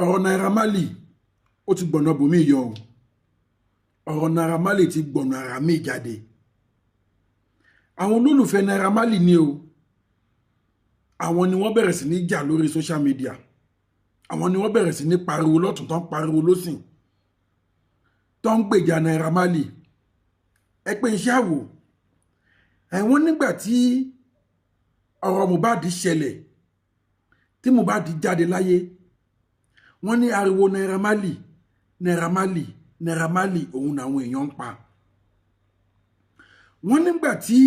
ọ̀rọ̀ Naira Marley ó ti gbọ̀nà bòmí yọ o. Ọ̀rọ̀ Naira Marley ti gbọ̀nà ara mi jáde. Àwọn olólùfẹ́ Naira Marley ni o. Àwọn ni wọ́n bẹ̀rẹ̀ sí ní jà lórí social media. Àwọn ni wọ́n bẹ̀rẹ̀ sí ní pariwo lọ́tún tán pariwo lósìn. Tó ń gbèjà Naira Marley. Ẹ pé iṣẹ́ àwò. Ẹ̀wọ̀n nígbà tí ọ̀rọ̀ Mohbad ṣẹlẹ̀, tí Mohbad jáde láyé, wọ́n ní ariwo Naira Marley, Naira Marley, Naira Marley òun àwọn èèyàn ń pa. Wọ́n nígbà tí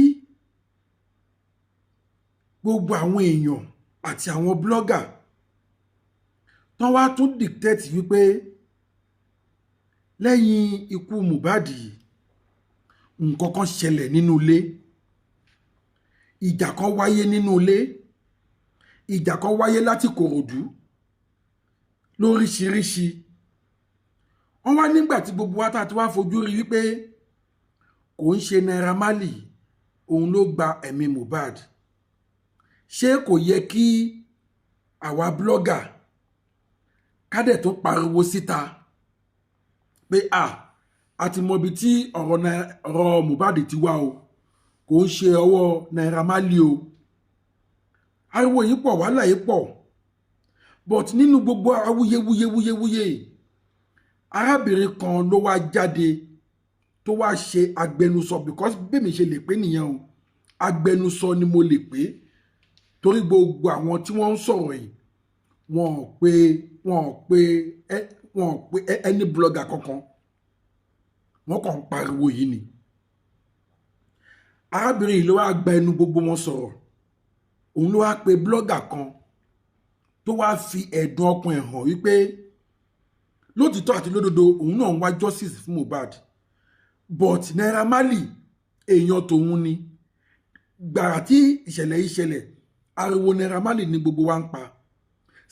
gbogbo àwọn èèyàn àti àwọn blogger tán wá tún dictate wípé lẹ́yìn ikú Mohbad nǹkan kan ṣẹlẹ̀ nínú ilé. Ìjà kan wáyé nínú ilé. Ìjà kan wáyé láti Kòròdú lóríṣiríṣi. Wọ́n wá nígbà tí gbogbo wa tá ti wá fojú rí wípé kò ń ṣe Naira Marley òun ló gba ẹ̀mí Mohbad. Ṣé kò yẹ kí àwa blogger ká dẹ̀ tún pariwo síta pé a ti mọ ibi tí ọ̀rọ̀ Mohbad ti wá o, kò ń ṣe ọwọ́ Naira Marley o. Ariwo yìí pọ̀, wàhálà yìí pọ̀, but nínú gbogbo awuyewuyewuyewuye arábìnrin kan ló wá jáde tó wá ṣe agbẹnusọ, because bẹ́ẹ̀mi ṣe lè pé nìyẹn o, agbẹnusọ ni mo lè pé, torí gbogbo àwọn tí wọ́n ń sọ̀rọ̀ yìí wọn ò pé ẹni blogger kankan, wọ́n kàn ń pariwo yìí ni. Arábìnrin yìí ló wá gba ẹnu gbogbo wọn sọ̀rọ̀. Òun ló wá pe blogger kan tó wá fi ẹ̀dùn ọkàn ẹ̀ hàn wípé lótìtọ́ àti lódodo òun náà ń wá justice fún Mohbad, but Naira Marley èèyàn tòun ni. Gbàrà tí ìṣẹ̀lẹ̀ yìí ṣẹlẹ̀, ariwo Naira Marley ni gbogbo wa ń pa.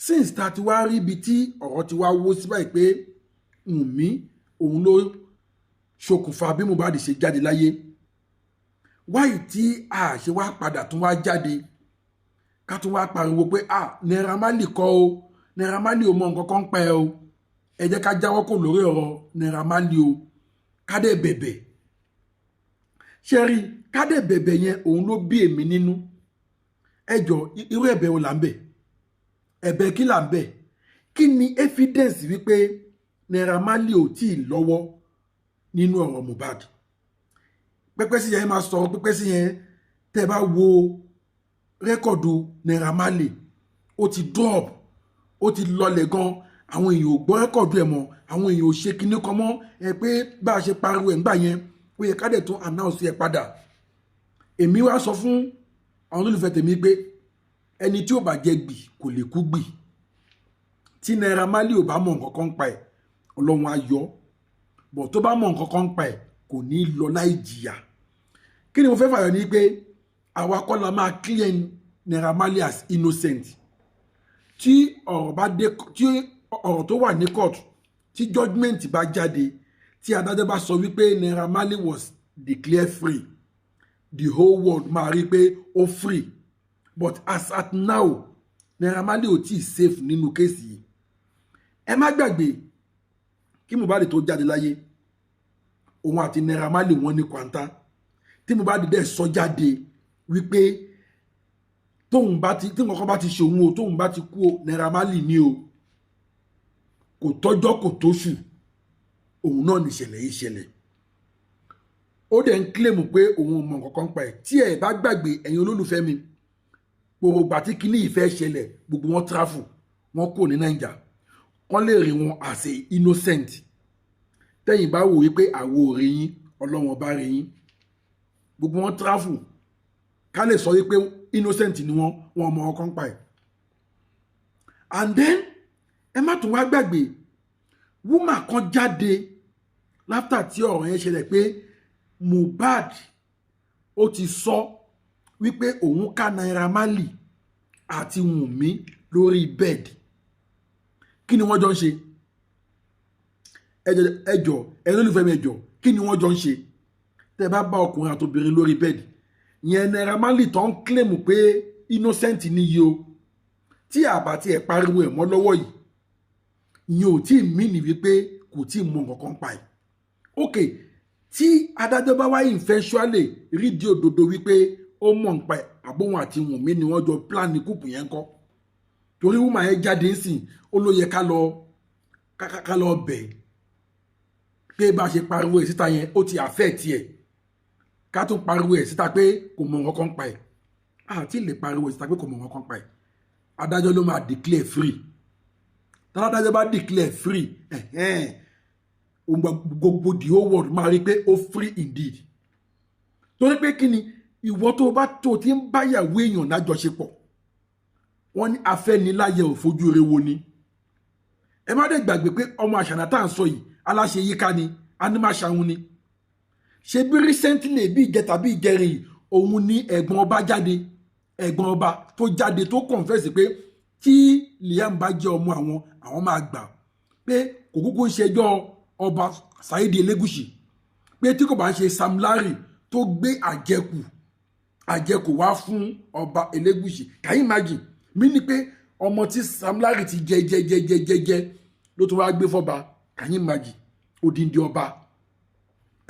Since ta ti wá rí ibi tí ọ̀rọ̀ ti wá wó sí báyìí pé Wùnmí òun ló ṣokùnfà bí Mohbad ṣe jáde láyé, wáyé tí a ṣe wá padà tún wá jáde ká tún wá pariwo pé Naira Marley kọ́ o, Naira Marley ò mọ nǹkan kan pẹ́ o, ẹ jẹ́ ká jáwọ́ kò lórí ọ̀rọ̀ Naira Marley o, ká dẹ̀ bẹ̀bẹ̀. Ṣé rí, ká dẹ̀ bẹ̀bẹ̀ yẹn òun ló bí èmi nínú. Ẹ jọ̀ọ́, irú ẹ̀bẹ̀ wo là ń bẹ̀? Ẹ̀bẹ̀ kí là ń bẹ̀? Kí ni evidence wípé Naira Marley ò tí ì lọ́wọ́ nínú ọ̀rọ̀ Mohbad? Pẹ́pẹ́ sí yẹn máa sọ̀rọ̀, pẹ́pẹ́ sí yẹn tẹ́ bá wo rẹ́kọ̀dù Naira Marley ó ti drop, ó ti lọlẹ̀ gan. Àwọn èèyàn ò gbọ́ rẹ́kọ̀dù ẹ̀ mọ́, àwọn èèyàn ò ṣe kinní kan mọ́. Ẹ pé bá a ṣe pariwo ẹ̀ ńgbà yẹn ó yẹ ká dẹ̀ tún announce ẹ̀ padà. Èmi wá sọ fún àwọn olólùfẹ́ tèmi pé ẹni tí ò bá jẹ gbì kò lè kú gbì. Tí Naira Marley ò bá mọ nǹkan kan pa ẹ̀, Ọlọ́run á yọ. Bọ̀ tó bá mọ nǹkan kan pa ẹ̀ kò ní lọ láì jìyà. Kí ni mo fẹ́ fàyọ ní pé àwa kọ́ la máa clear Naira Marley as innocent. Tí ọ̀rọ̀ tó wà ní court, tí judgment bá jáde, tí adájọ́ bá sọ wípé Naira Marley was declared free, the whole world máa rí pé ó free. But as at now, Naira Marley ò tíì safe nínú kéèsì yìí. Ẹ má gbàgbé kí Mohbad tó jáde láyé, òun àti Naira Marley wọ́n ní kwanta. Tí Mohbad dẹ̀ sọ jáde wípé tí nǹkan bá ti ṣe òun o, tóun bá ti kú o, Naira Marley ni o. Kò tọ́jọ́ kò tóṣù, òun náà ní ìṣẹ̀lẹ̀ yìí ṣẹlẹ̀. Ó dẹ̀ ń claim pé òun ò mọ nǹkan kan pa ẹ̀. Tí ẹ bá gbàgbé, ẹ̀yin olólùfẹ́ mi, gbogbo ìgbà tí kinní yìí fẹ́ ṣẹlẹ̀, gbogbo wọn travel, wọn kò ní Naija, wọ́n lè rí wọn as a innocent. Tẹ́yìn bá wò wípé àwo ò rí yín, Ọlọ́run ọba rí yín. Gbogbo wọn travel ká lè sọ wípé innocent ni wọn mọ ọkàn pa ẹ̀. And then ẹ má tún wá gbàgbé, woman kan jáde láfter tí ọ̀rọ̀ yẹn ṣẹlẹ̀ pé Mohbad ó ti sọ wípé òun ká Naira Marley àti Wùnmí lórí bẹ́ẹ̀dì. Kí ni wọ́n jọ ń ṣe? Ẹjọ́ ẹni olùfẹ́ mi, ẹjọ́ kí ni wọ́n jọ ń ṣe? Tẹ́ bá bá ọkùnrin àtobìnrin lórí bẹ́ẹ̀dì, yẹn Naira Marley tó ń claim pé innocent ni yìí o, tí àbàtì ẹ̀ pariwo ẹ̀ mọ́ lọ́wọ́ yìí ìyẹn ò tí ì mí ní wípé kò tí ì mọ nǹkan kan pa ẹ̀. ok tí adájọ́ bá wáyé eventually rí di òdodo wípé ó mọ̀ nípa ẹ̀ àbóhun àti Wùnmí ni wọ́n jọ plan ní kúùpù yẹn kọ́ torí wúmà yẹn jáde ńsìn ó ló yẹ ká lọ bẹ̀ pé bá a ṣe pariwo ẹ̀ síta yẹn ó ti affect ẹ̀ ká tún pariwo ẹ̀ síta pé kò mọ̀ nǹkan kan pa ẹ̀ àti lè pariwo ẹ̀ síta pé kò mọ̀ nǹkan kan pa ẹ̀ adájọ́ ló máa declare free tádájọ́ bá declare free gbogbo the whole world máa rí pé ó free indeed torí pé kí ni ìwọ tó bá tó ti ń báyàwó èèyàn lájọṣepọ̀ wọ́n ní afẹ́niláyẹ ò fojú rewo ni ẹ má dé gbàgbé pé ọmọ àṣànà tá à ń sọ yìí aláṣẹ yíká ni animaṣahun ni ṣe bí recently bí ìjẹta bí ìjẹrin yìí òun ní ẹ̀gbọ́n ọba jáde ẹ̀gbọ́n ọba tó jáde tó confess pé tí Liam bá jẹ́ ọmọ àwọn máa gbà pé kò kúkú ń ṣẹjọ́ ọba Saheed Elegushi pé tí kò bá ń ṣe Sam Larry tó gbé àjẹkù wá fún ọba Elegushi can you imagine mí ni pé ọmọ tí Sam Larry ti jẹ ló tó wá gbé fọba can you imagine odindi ọba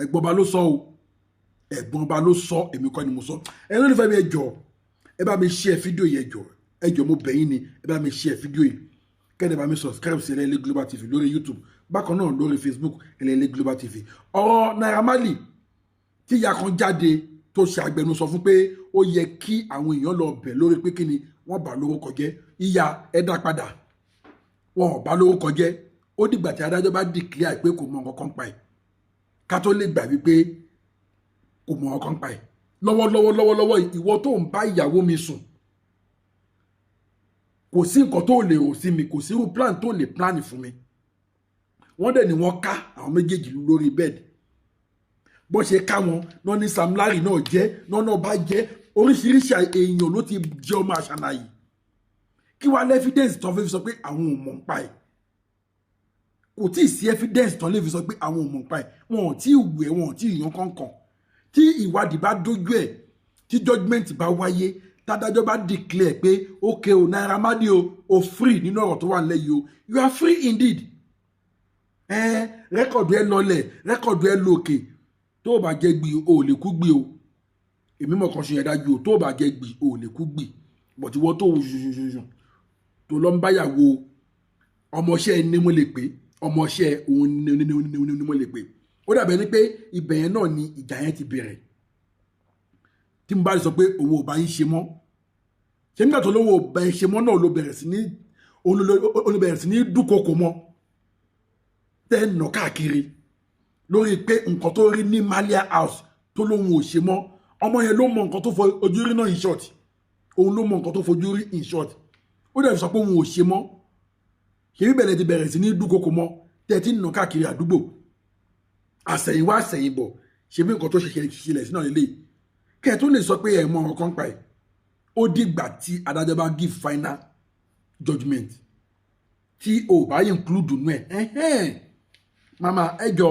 ẹ̀gbọ́n ọba ló sọ o ẹ̀gbọ́n ọba ló sọ èmi kọ́ ni mo sọ ẹ ló ní fẹ́ mi ẹ bá mi share fídíò yẹn ẹ jọ̀ọ́ mo bẹ̀ yín ni ẹ bá mi share fídíò yìí kẹ́ni bá mi subscribe sí SELE Global TV lórí YouTube bákan náà lórí Facebook SELE Global TV ọ̀rọ̀ Naira Marley tí ìyá kan jáde tó ṣe agbẹnusọ fún pé ó yẹ kí àwọn èèyàn lọ bẹ̀ lórí pé kíni wọ́n bá lórúkọ jẹ́ ìyá ẹ dá padà wọn ò bá lórúkọ jẹ́ ó dìgbà tí adájọ́ bá declare pé kò mọ nǹkan kan pa ẹ̀ ká tó lè gbà wípé kò mọ nǹkan kan pa ẹ̀ lọ́wọ́lọ́wọ́ ìwọ tó ń bá ìyàwó mi sùn kò sí nǹkan tó lè rò sí mi kò sí irú plan tó lè plan fún mi wọ́n dẹ̀ ni wọ́n ká àwọn méjèèjì lórí bẹ́ẹ̀dì bó ṣe ká wọn náà ní Sam Larry náà jẹ́ náà bá jẹ́ oríṣiríṣi èèyàn ló ti jẹ́ ọmọ àṣànà yìí kí wàá lẹ́fídẹ́ǹsì tán fi sọ pé àwọn ò mọ̀ ń pa ẹ̀ kò tí ì sí ẹ́fídẹ́ǹsì tán lè fi sọ pé àwọn ò mọ̀ ń pa ẹ̀ wọn ò tí ì wù ẹ́ wọn ò tí ì yan kankan tí ìwádìí bá dójú ẹ̀ tí judgement bá wáyé tádájọ́ bá declare pé okay o Naira Marley o free nínú ọ̀rọ̀ tó wà nílẹ̀ yìí o you are free indeed rẹ́kọ̀dù ẹ lọlẹ̀ rẹ́kọ̀dù ẹ lòkè tó o bá jẹ́ gbì o ò lè kú gbì o èmi mọ̀ kan ṣe yẹn dájú o tó o bá jẹ́ gbì o ò lè kú gbì bọ̀tí wọ́n tó o ṣùṣùṣùṣù tó lọ ń báyàwó ọmọọṣẹ́ ni mo lè pè ọmọọṣẹ́ òun ni mo lè pè ó dàbẹ̀ ni pé ibẹ̀ yẹn náà ni ìjà yẹn ti bẹ̀rẹ̀ tí mo bá sọ pé òun ò bá yín ṣe mọ́ ṣé nígbà tó lówó ò bá yín ṣe mọ́ náà ló bẹ̀rẹ̀ sí ní dúnkokò mọ́ tẹ́ ẹ̀ nà káàkiri lórí pé nǹkan tó rí ní Malia house tó lóun ò ṣe mọ́ ọmọ yẹn ló mọ nǹkan tó fojú rí náà in short òun ló mọ nǹkan tó fojú rí in short ó dẹ̀ sọ pé òun ò ṣe mọ́ ṣé bíbẹ̀rẹ̀ ti bẹ̀rẹ̀ sí ní dúnkokò mọ́ tẹ́ ẹ̀ ti nà káàkiri àdúgbò àsẹ̀yìnwá àsẹ̀yìnbọ̀ ṣe bí nǹkan tó ṣẹlẹ̀ sínú lélẹ̀ kẹ́ ẹ̀ tó lè sọ pé ẹ̀ mọ ọ̀rọ̀ kan pa ẹ̀ ó dìgbà tí adájọ́ bá give final judgement tí ò bá include nù ẹ̀ mama ẹ jọ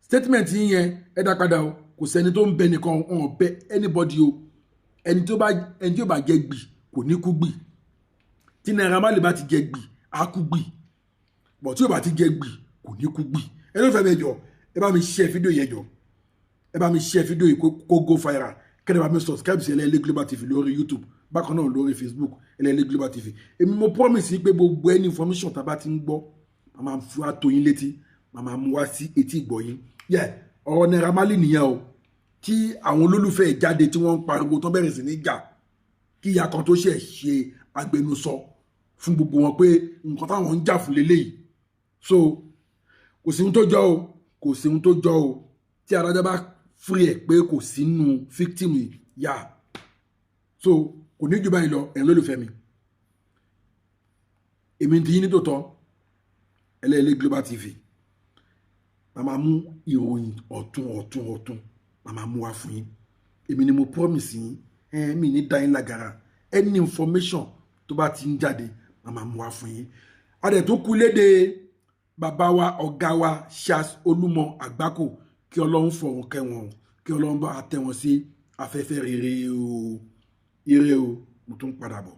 statement yín yẹn ẹ dá padà o kò sẹ́ni tó ń bẹ nìkan ọ̀hún bẹ anybody o ẹni tí ó bá jẹ gbì kò ní kú gbì tí Naira Marley bá ti jẹ gbì á kú gbì bọ̀ tí ó bá ti jẹ gbì kò ní kú gbì ẹ ló fẹ́ bẹ jọ ẹ bá mi share fídíò yẹn jọ ẹ bá mi share fídíò yìí kó go viral kẹ́ni bá mi subscribe sí SELE Global TV lórí YouTube bákan náà lórí Facebook SELE Global TV èmi mo promise yín pé gbogbo ẹni information tá a bá ti ń gbọ́ màmá fi wá tó yín létí màmá mú wá sí etí ìgbọ́ yín ọ̀rọ̀ Naira Marley nìyẹn o tí àwọn olólùfẹ́ jáde tí wọ́n ń pariwo tó bẹ̀rẹ̀ sí ní jà kí ìyá kan tó ṣe agbẹnusọ fún gbogbo wọn pé nǹkan táwọn ń jà fún leléyìí so kò sí ohun tó jọ o kò sí ohun tó jọ o tí adájọ́ bá fúri ẹ̀ pé kò sínú victim yà so kò ní jù báyìí lọ ẹ̀yin lólùfẹ́ mi èmi ti yín ní tòótọ́ SELE Global TV màmá mú ìròyìn ọ̀tún màmá mú wá fún yín èmi ni mo promise yín mi ní dá yín lágara any information tó bá ti ń jáde màmá mú wá fún yín adẹ̀ tó kú léde bàbá wa ọ̀gá wa Charles Olúmọ Àgbákò kí Ọlọ́run fọ̀run kẹ́ wọn kí Ọlọ́run bá tẹ́ wọn sí afẹ́fẹ́ rere o ire o mo tún padà bọ̀.